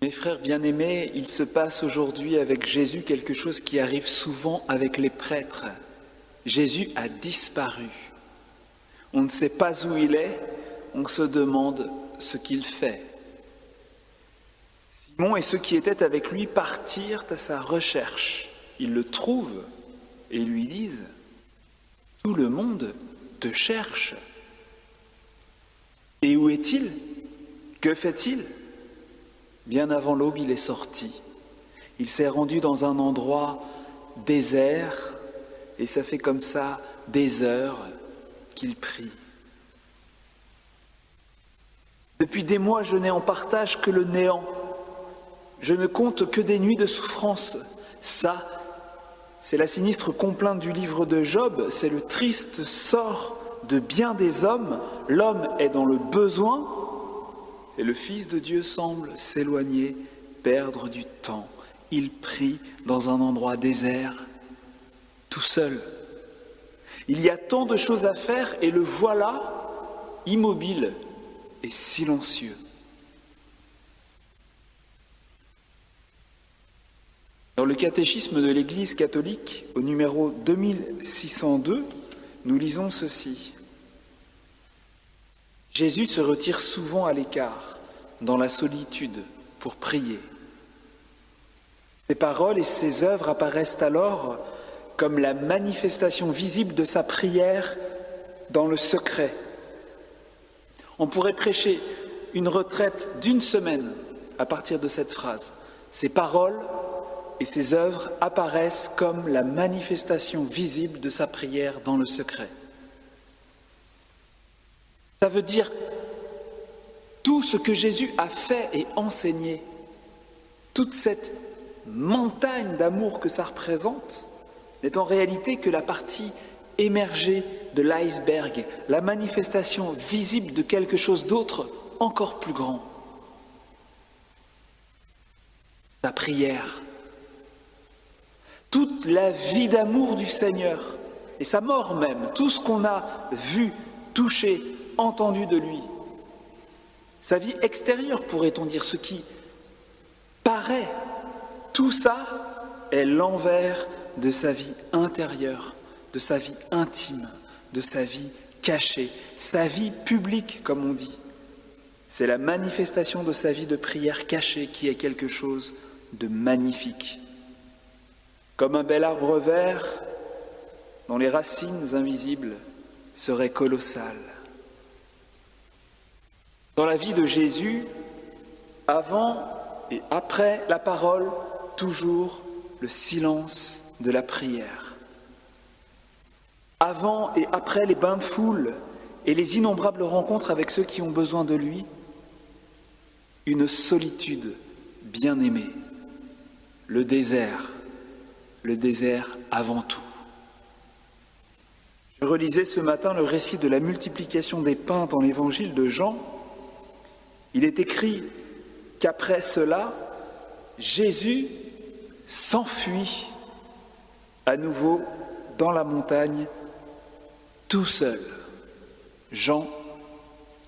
Mes frères bien-aimés, il se passe aujourd'hui avec Jésus quelque chose qui arrive souvent avec les prêtres. Jésus a disparu. On ne sait pas où il est, on se demande ce qu'il fait. Simon et ceux qui étaient avec lui partirent à sa recherche. Ils le trouvent et lui disent « Tout le monde te cherche. Et où est-il? Que fait-il » Bien avant l'aube, il est sorti. Il s'est rendu dans un endroit désert et ça fait comme ça des heures qu'il prie. Depuis des mois, je n'ai en partage que le néant. Je ne compte que des nuits de souffrance. Ça, c'est la sinistre complainte du livre de Job, c'est le triste sort de bien des hommes. L'homme est dans le besoin et le Fils de Dieu semble s'éloigner, perdre du temps. Il prie dans un endroit désert, tout seul. Il y a tant de choses à faire et le voilà, immobile et silencieux. Dans le catéchisme de l'Église catholique, au numéro 2602, nous lisons ceci. Jésus se retire souvent à l'écart, dans la solitude, pour prier. Ses paroles et ses œuvres apparaissent alors comme la manifestation visible de sa prière dans le secret. On pourrait prêcher une retraite d'une semaine à partir de cette phrase. Ses paroles et ses œuvres apparaissent comme la manifestation visible de sa prière dans le secret. Ça veut dire tout ce que Jésus a fait et enseigné, toute cette montagne d'amour que ça représente, n'est en réalité que la partie émergée de l'iceberg, la manifestation visible de quelque chose d'autre encore plus grand. Sa prière, toute la vie d'amour du Seigneur, et sa mort même, tout ce qu'on a vu, touché, entendu de lui. Sa vie extérieure, pourrait-on dire, ce qui paraît, tout ça est l'envers de sa vie intérieure, de sa vie intime, de sa vie cachée, sa vie publique, comme on dit. C'est la manifestation de sa vie de prière cachée qui est quelque chose de magnifique. Comme un bel arbre vert dont les racines invisibles seraient colossales. Dans la vie de Jésus, avant et après la parole, toujours le silence de la prière. Avant et après les bains de foule et les innombrables rencontres avec ceux qui ont besoin de lui, une solitude bien-aimée, le désert avant tout. Je relisais ce matin le récit de la multiplication des pains dans l'évangile de Jean. Il est écrit qu'après cela, Jésus s'enfuit à nouveau dans la montagne, tout seul. Jean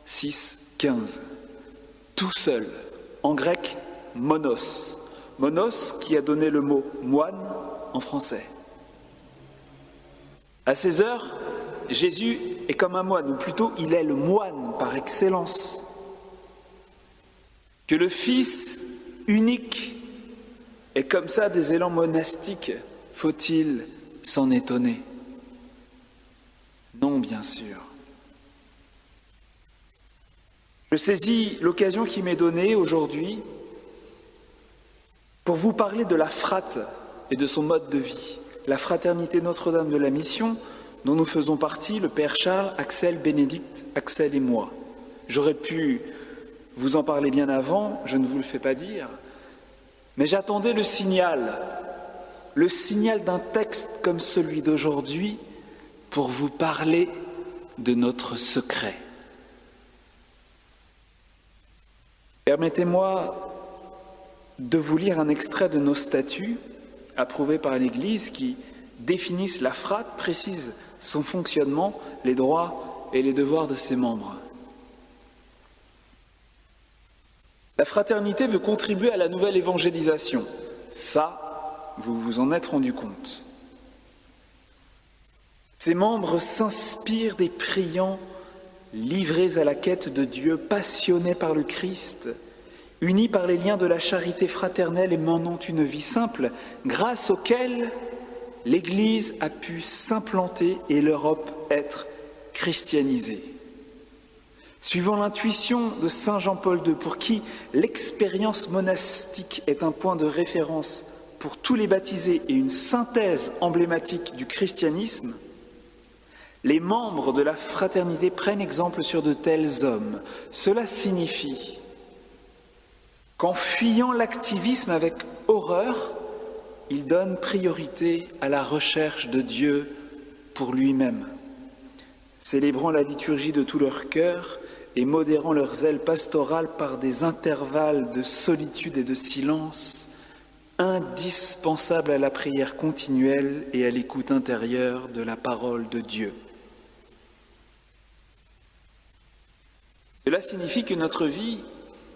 6, 15. Tout seul. En grec, monos. Monos qui a donné le mot moine en français. À ces heures, Jésus est comme un moine, ou plutôt il est le moine par excellence. Que le Fils unique ait comme ça des élans monastiques, faut-il s'en étonner? Non, bien sûr. Je saisis l'occasion qui m'est donnée aujourd'hui pour vous parler de la frate et de son mode de vie. La Fraternité Notre-Dame de la Mission, dont nous faisons partie, le Père Charles, Axel, Bénédicte, Axel et moi. J'aurais pu vous en parler bien avant, je ne vous le fais pas dire, mais j'attendais le signal d'un texte comme celui d'aujourd'hui pour vous parler de notre secret. Permettez-moi de vous lire un extrait de nos statuts approuvés par l'Église qui définissent la frate, précisent son fonctionnement, les droits et les devoirs de ses membres. La fraternité veut contribuer à la nouvelle évangélisation. Ça, vous vous en êtes rendu compte. Ses membres s'inspirent des priants livrés à la quête de Dieu, passionnés par le Christ, unis par les liens de la charité fraternelle et menant une vie simple, grâce auquel l'Église a pu s'implanter et l'Europe être christianisée. Suivant l'intuition de saint Jean-Paul II, pour qui l'expérience monastique est un point de référence pour tous les baptisés et une synthèse emblématique du christianisme, les membres de la fraternité prennent exemple sur de tels hommes. Cela signifie qu'en fuyant l'activisme avec horreur, ils donnent priorité à la recherche de Dieu pour lui-même, célébrant la liturgie de tout leur cœur et modérant leur zèle pastoral par des intervalles de solitude et de silence indispensables à la prière continuelle et à l'écoute intérieure de la parole de Dieu. Cela signifie que notre vie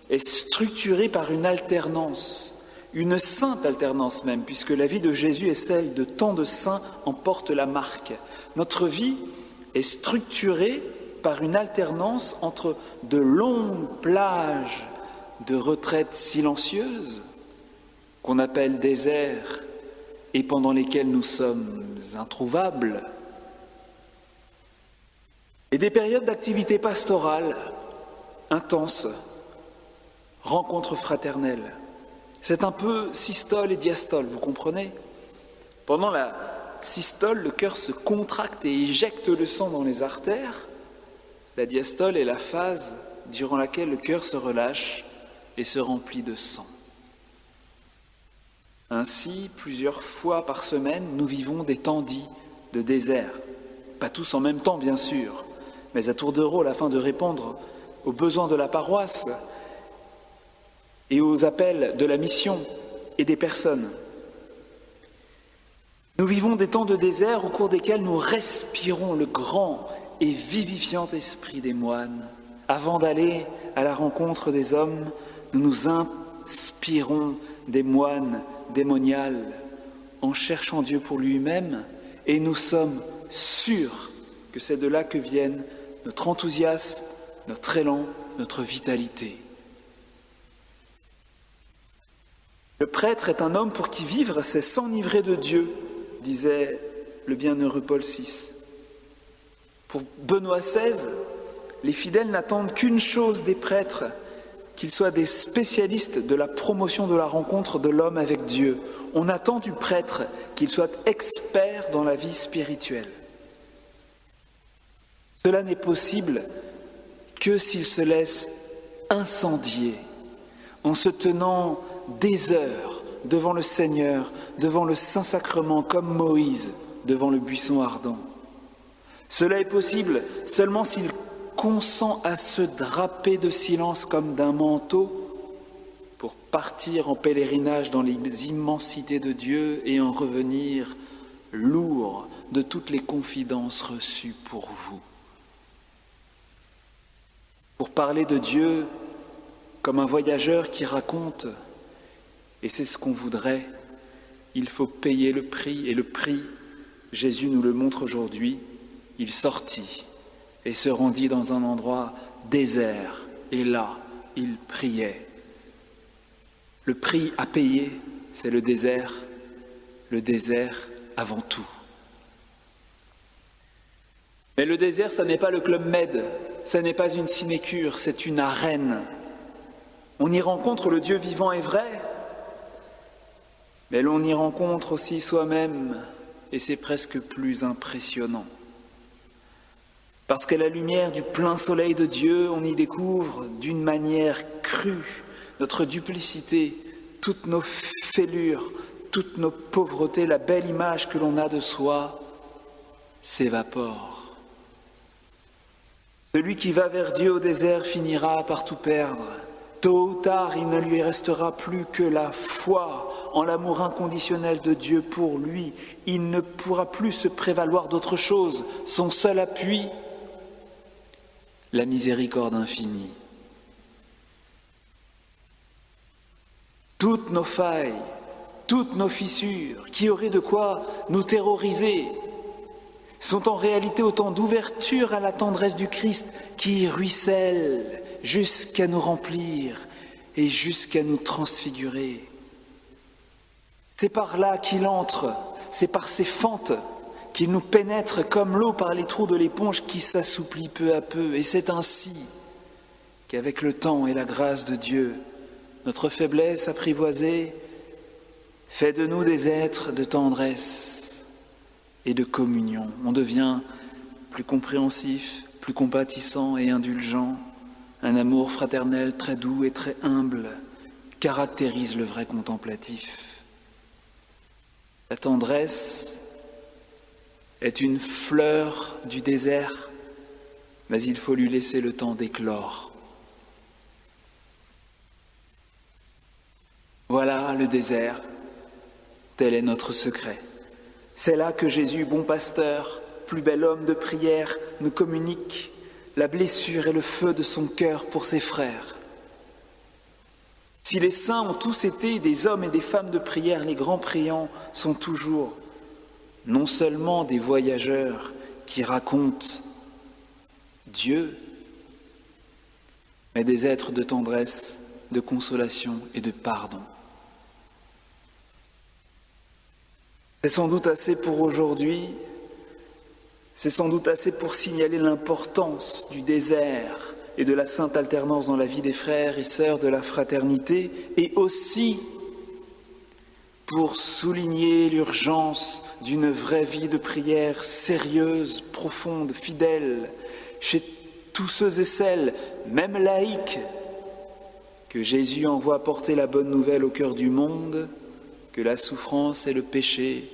est structurée par une alternance, une sainte alternance même, puisque la vie de Jésus et celle de tant de saints en portent la marque. Notre vie est structurée par une alternance entre de longues plages de retraite silencieuses, qu'on appelle déserts, et pendant lesquelles nous sommes introuvables, et des périodes d'activité pastorale intense, rencontre fraternelle. C'est un peu systole et diastole, vous comprenez? Pendant la systole, le cœur se contracte et éjecte le sang dans les artères. La diastole est la phase durant laquelle le cœur se relâche et se remplit de sang. Ainsi, plusieurs fois par semaine, nous vivons des temps dits de désert. Pas tous en même temps, bien sûr, mais à tour de rôle afin de répondre aux besoins de la paroisse et aux appels de la mission et des personnes. Nous vivons des temps de désert au cours desquels nous respirons le grand et vivifiant esprit des moines. Avant d'aller à la rencontre des hommes, nous nous inspirons des moines démoniales en cherchant Dieu pour lui-même, et nous sommes sûrs que c'est de là que viennent notre enthousiasme, notre élan, notre vitalité. Le prêtre est un homme pour qui vivre, c'est s'enivrer de Dieu, disait le bienheureux Paul VI. Pour Benoît XVI, les fidèles n'attendent qu'une chose des prêtres, qu'ils soient des spécialistes de la promotion de la rencontre de l'homme avec Dieu. On attend du prêtre qu'il soit expert dans la vie spirituelle. Cela n'est possible que s'il se laisse incendier, en se tenant des heures devant le Seigneur, devant le Saint-Sacrement, comme Moïse devant le buisson ardent. Cela est possible seulement s'il consent à se draper de silence comme d'un manteau pour partir en pèlerinage dans les immensités de Dieu et en revenir lourd de toutes les confidences reçues pour vous. Pour parler de Dieu comme un voyageur qui raconte, et c'est ce qu'on voudrait, il faut payer le prix, et le prix, Jésus nous le montre aujourd'hui, il sortit et se rendit dans un endroit désert, et là, il priait. Le prix à payer, c'est le désert avant tout. Mais le désert, ça n'est pas le Club Med, ça n'est pas une sinécure, c'est une arène. On y rencontre le Dieu vivant et vrai, mais l'on y rencontre aussi soi-même, et c'est presque plus impressionnant. Parce qu'à la lumière du plein soleil de Dieu, on y découvre d'une manière crue notre duplicité, toutes nos fêlures, toutes nos pauvretés, la belle image que l'on a de soi s'évapore. Celui qui va vers Dieu au désert finira par tout perdre. Tôt ou tard, il ne lui restera plus que la foi en l'amour inconditionnel de Dieu pour lui. Il ne pourra plus se prévaloir d'autre chose. Son seul appui, la miséricorde infinie. toutes nos failles, toutes nos fissures, qui auraient de quoi nous terroriser, sont en réalité autant d'ouverture à la tendresse du Christ qui ruisselle jusqu'à nous remplir et jusqu'à nous transfigurer. C'est par là qu'il entre, c'est par ces fentes qu'il nous pénètre comme l'eau par les trous de l'éponge qui s'assouplit peu à peu. Et c'est ainsi qu'avec le temps et la grâce de Dieu, notre faiblesse apprivoisée fait de nous des êtres de tendresse et de communion. On devient plus compréhensif, plus compatissant et indulgent. Un amour fraternel très doux et très humble caractérise le vrai contemplatif. La tendresse est une fleur du désert, mais il faut lui laisser le temps d'éclore. Voilà le désert, tel est notre secret. C'est là que Jésus, bon pasteur, plus bel homme de prière, nous communique la blessure et le feu de son cœur pour ses frères. Si les saints ont tous été des hommes et des femmes de prière, les grands priants sont toujours non seulement des voyageurs qui racontent Dieu, mais des êtres de tendresse, de consolation et de pardon. C'est sans doute assez pour aujourd'hui, c'est sans doute assez pour signaler l'importance du désert et de la sainte alternance dans la vie des frères et sœurs de la fraternité, et aussi pour souligner l'urgence d'une vraie vie de prière sérieuse, profonde, fidèle, chez tous ceux et celles, même laïcs, que Jésus envoie porter la bonne nouvelle au cœur du monde, que la souffrance et le péché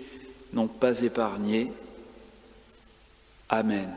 n'ont pas épargné. Amen.